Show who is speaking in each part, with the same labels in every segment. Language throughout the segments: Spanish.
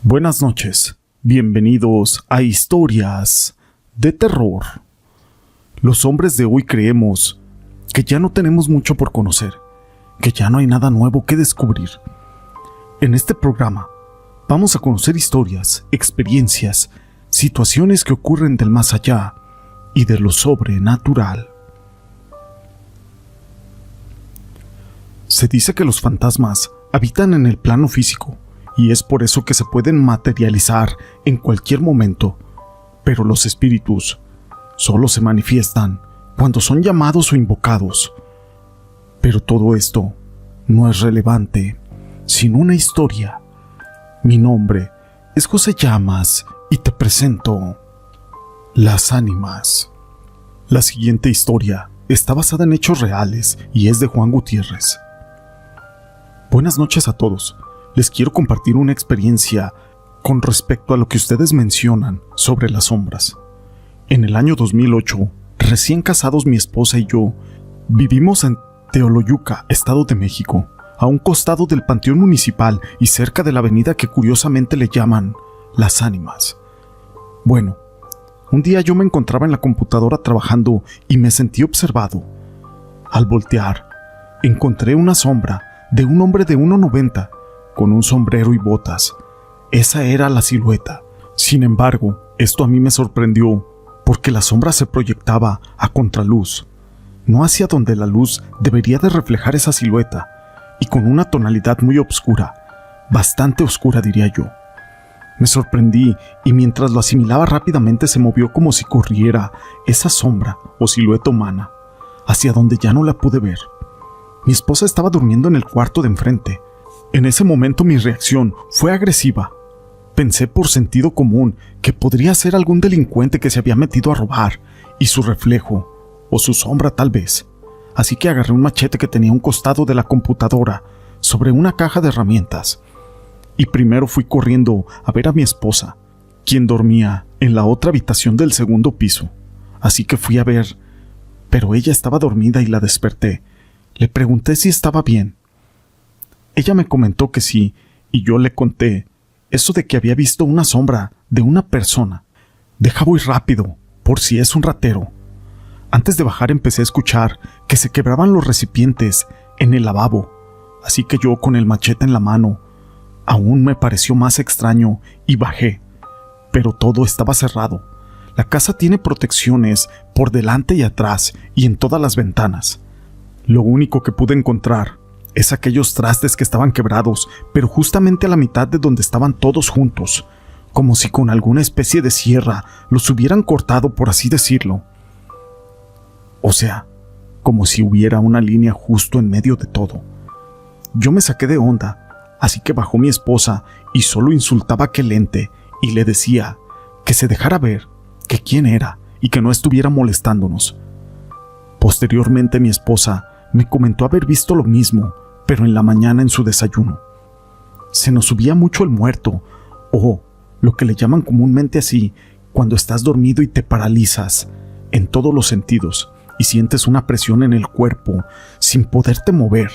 Speaker 1: Buenas noches, bienvenidos a Historias de Terror. Los hombres de hoy creemos que ya no tenemos mucho por conocer, que ya no hay nada nuevo que descubrir. En este programa vamos a conocer historias, experiencias, situaciones que ocurren del más allá y de lo sobrenatural. Se dice que los fantasmas habitan en el plano físico, y es por eso que se pueden materializar en cualquier momento, pero los espíritus solo se manifiestan cuando son llamados o invocados. Pero todo esto no es relevante sin una historia. Mi nombre es José Llamas y te presento Las Ánimas. La siguiente historia está basada en hechos reales y es de Juan Gutiérrez. Buenas noches a todos. Les quiero compartir una experiencia con respecto a lo que ustedes mencionan sobre las sombras. En el año 2008, recién casados mi esposa y yo, vivimos en Teoloyuca, Estado de México, a un costado del Panteón Municipal y cerca de la avenida que curiosamente le llaman Las Ánimas. Bueno, un día yo me encontraba en la computadora trabajando y me sentí observado. Al voltear, encontré una sombra de un hombre de 1.90 con un sombrero y botas. Esa era la silueta. Sin embargo, esto a mí me sorprendió porque la sombra se proyectaba a contraluz, no hacia donde la luz debería de reflejar esa silueta, y con una tonalidad muy oscura, bastante oscura diría yo. Me sorprendí y mientras lo asimilaba rápidamente se movió como si corriera esa sombra o silueta humana, hacia donde ya no la pude ver. Mi esposa estaba durmiendo en el cuarto de enfrente. En ese momento mi reacción fue agresiva. Pensé por sentido común que podría ser algún delincuente que se había metido a robar, y su reflejo, o su sombra tal vez. Así que agarré un machete que tenía a un costado de la computadora, sobre una caja de herramientas. Y primero fui corriendo a ver a mi esposa, quien dormía en la otra habitación del segundo piso. Así que fui a ver, pero ella estaba dormida y la desperté. Le pregunté si estaba bien. Ella me comentó que sí, y yo le conté eso de que había visto una sombra de una persona. Deja voy rápido, por si es un ratero. Antes de bajar empecé a escuchar que se quebraban los recipientes en el lavabo, así que yo con el machete en la mano, aún me pareció más extraño y bajé, pero todo estaba cerrado. La casa tiene protecciones por delante y atrás y en todas las ventanas. Lo único que pude encontrar es aquellos trastes que estaban quebrados, pero justamente a la mitad de donde estaban todos juntos, como si con alguna especie de sierra los hubieran cortado, por así decirlo. O sea, como si hubiera una línea justo en medio de todo. Yo me saqué de onda, así que bajó mi esposa y solo insultaba a aquel ente y le decía que se dejara ver, que quién era y que no estuviera molestándonos. Posteriormente mi esposa me comentó haber visto lo mismo, pero en la mañana en su desayuno. Se nos subía mucho el muerto, o lo que le llaman comúnmente así, cuando estás dormido y te paralizas en todos los sentidos y sientes una presión en el cuerpo sin poderte mover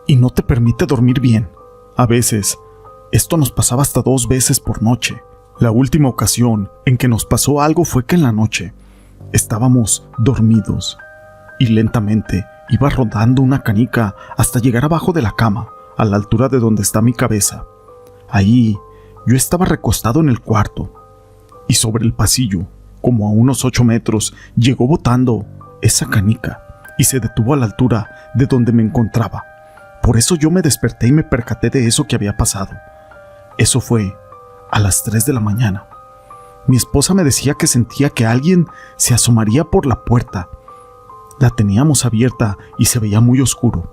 Speaker 1: y no te permite dormir bien. A veces, esto nos pasaba hasta 2 veces por noche. La última ocasión en que nos pasó algo fue que en la noche estábamos dormidos y lentamente iba rodando una canica hasta llegar abajo de la cama, a la altura de donde está mi cabeza. Ahí, yo estaba recostado en el cuarto, y sobre el pasillo, como a unos 8 metros, llegó botando esa canica, y se detuvo a la altura de donde me encontraba. Por eso yo me desperté y me percaté de eso que había pasado. Eso fue a las 3 de la mañana. Mi esposa me decía que sentía que alguien se asomaría por la puerta. La teníamos abierta y se veía muy oscuro.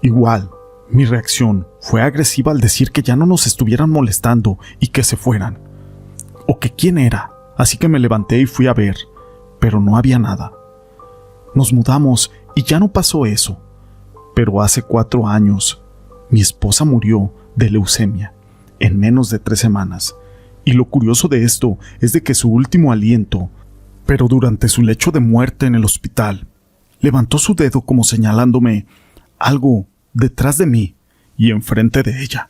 Speaker 1: Igual, mi reacción fue agresiva al decir que ya no nos estuvieran molestando y que se fueran. O que quién era, así que me levanté y fui a ver, pero no había nada. Nos mudamos y ya no pasó eso. Pero hace 4 años, mi esposa murió de leucemia en menos de 3 semanas. Y lo curioso de esto es de que su último aliento, pero durante su lecho de muerte en el hospital, levantó su dedo como señalándome algo detrás de mí y enfrente de ella.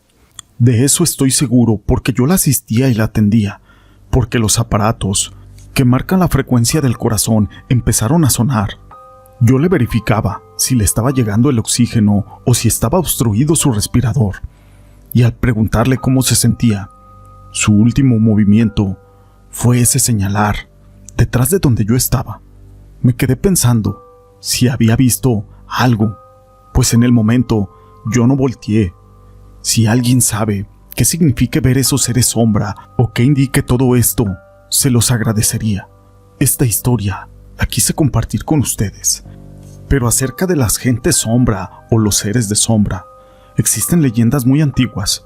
Speaker 1: De eso estoy seguro porque yo la asistía y la atendía, porque los aparatos que marcan la frecuencia del corazón empezaron a sonar. Yo le verificaba si le estaba llegando el oxígeno o si estaba obstruido su respirador. Y al preguntarle cómo se sentía, su último movimiento fue ese señalar detrás de donde yo estaba. Me quedé pensando si había visto algo, pues en el momento yo no volteé. Si alguien sabe qué significa ver esos seres sombra o qué indique todo esto, se los agradecería. Esta historia la quise compartir con ustedes. Pero acerca de las gentes sombra o los seres de sombra, existen leyendas muy antiguas.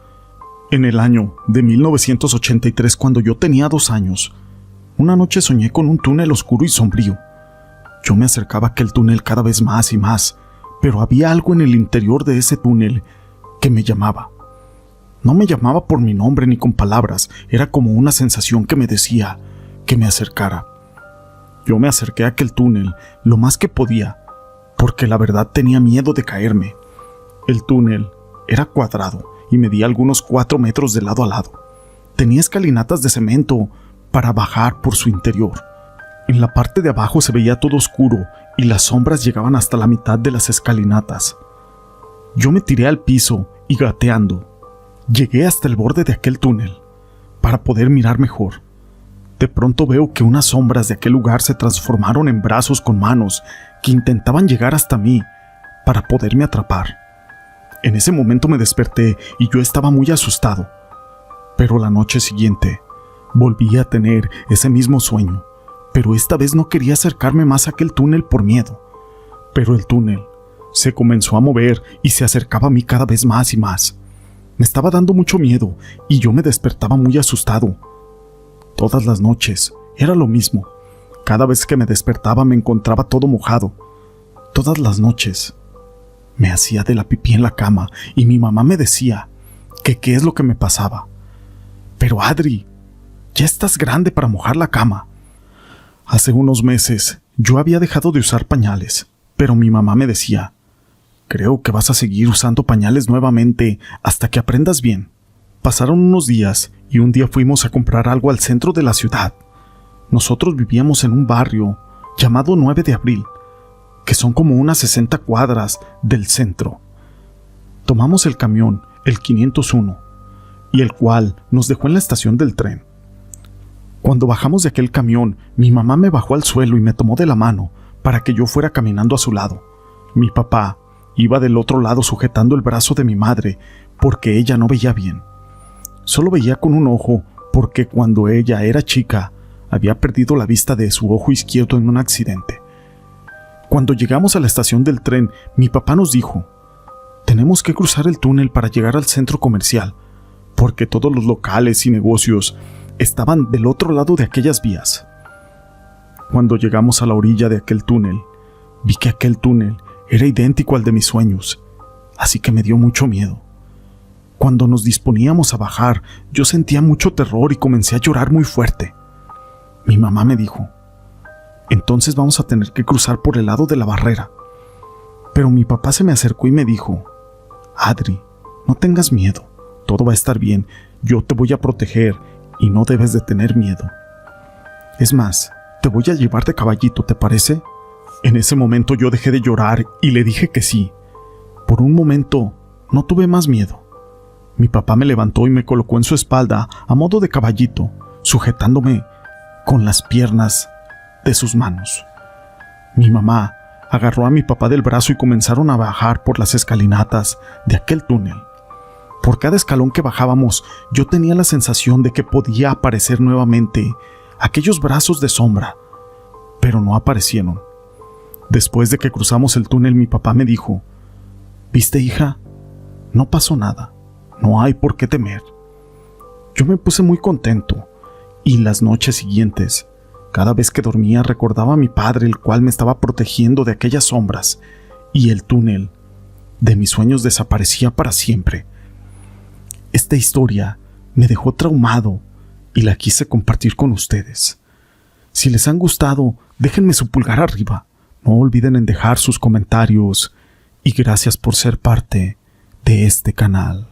Speaker 1: En el año de 1983, cuando yo tenía 2 años, una noche soñé con un túnel oscuro y sombrío. Yo me acercaba a aquel túnel cada vez más y más, pero había algo en el interior de ese túnel que me llamaba. No me llamaba por mi nombre ni con palabras, era como una sensación que me decía que me acercara. Yo me acerqué a aquel túnel lo más que podía, porque la verdad tenía miedo de caerme. El túnel era cuadrado y medía algunos 4 metros de lado a lado. Tenía escalinatas de cemento para bajar por su interior. En la parte de abajo se veía todo oscuro y las sombras llegaban hasta la mitad de las escalinatas. Yo me tiré al piso y gateando, llegué hasta el borde de aquel túnel para poder mirar mejor. De pronto veo que unas sombras de aquel lugar se transformaron en brazos con manos que intentaban llegar hasta mí para poderme atrapar. En ese momento me desperté y yo estaba muy asustado. Pero la noche siguiente volví a tener ese mismo sueño, pero esta vez no quería acercarme más a aquel túnel por miedo. Pero el túnel se comenzó a mover y se acercaba a mí cada vez más y más. Me estaba dando mucho miedo y yo me despertaba muy asustado. Todas las noches era lo mismo. Cada vez que me despertaba me encontraba todo mojado. Todas las noches me hacía de la pipí en la cama y mi mamá me decía que qué es lo que me pasaba. Pero Adri, ya estás grande para mojar la cama. Hace unos meses yo había dejado de usar pañales, pero mi mamá me decía, creo que vas a seguir usando pañales nuevamente hasta que aprendas bien. Pasaron unos días y un día fuimos a comprar algo al centro de la ciudad. Nosotros vivíamos en un barrio llamado 9 de Abril, que son como unas 60 cuadras del centro. Tomamos el camión, el 501, y el cual nos dejó en la estación del tren. Cuando bajamos de aquel camión, mi mamá me bajó al suelo y me tomó de la mano para que yo fuera caminando a su lado. Mi papá iba del otro lado sujetando el brazo de mi madre porque ella no veía bien. Solo veía con un ojo porque cuando ella era chica había perdido la vista de su ojo izquierdo en un accidente. Cuando llegamos a la estación del tren, mi papá nos dijo, tenemos que cruzar el túnel para llegar al centro comercial, porque todos los locales y negocios estaban del otro lado de aquellas vías. Cuando llegamos a la orilla de aquel túnel, vi que aquel túnel era idéntico al de mis sueños, así que me dio mucho miedo. Cuando nos disponíamos a bajar, yo sentía mucho terror y comencé a llorar muy fuerte. Mi mamá me dijo, entonces vamos a tener que cruzar por el lado de la barrera. Pero mi papá se me acercó y me dijo, Adri, no tengas miedo, todo va a estar bien, yo te voy a proteger y no debes de tener miedo. Es más, te voy a llevar de caballito, ¿te parece? En ese momento yo dejé de llorar y le dije que sí. Por un momento no tuve más miedo. Mi papá me levantó y me colocó en su espalda a modo de caballito, sujetándome con las piernas de sus manos. Mi mamá agarró a mi papá del brazo y comenzaron a bajar por las escalinatas de aquel túnel. Por cada escalón que bajábamos, yo tenía la sensación de que podía aparecer nuevamente aquellos brazos de sombra, pero no aparecieron. Después de que cruzamos el túnel, mi papá me dijo, ¿viste, hija? No pasó nada. No hay por qué temer. Yo me puse muy contento y las noches siguientes, cada vez que dormía recordaba a mi padre, el cual me estaba protegiendo de aquellas sombras, y el túnel de mis sueños desaparecía para siempre. Esta historia me dejó traumado y la quise compartir con ustedes. Si les han gustado, déjenme su pulgar arriba. No olviden en dejar sus comentarios y gracias por ser parte de este canal.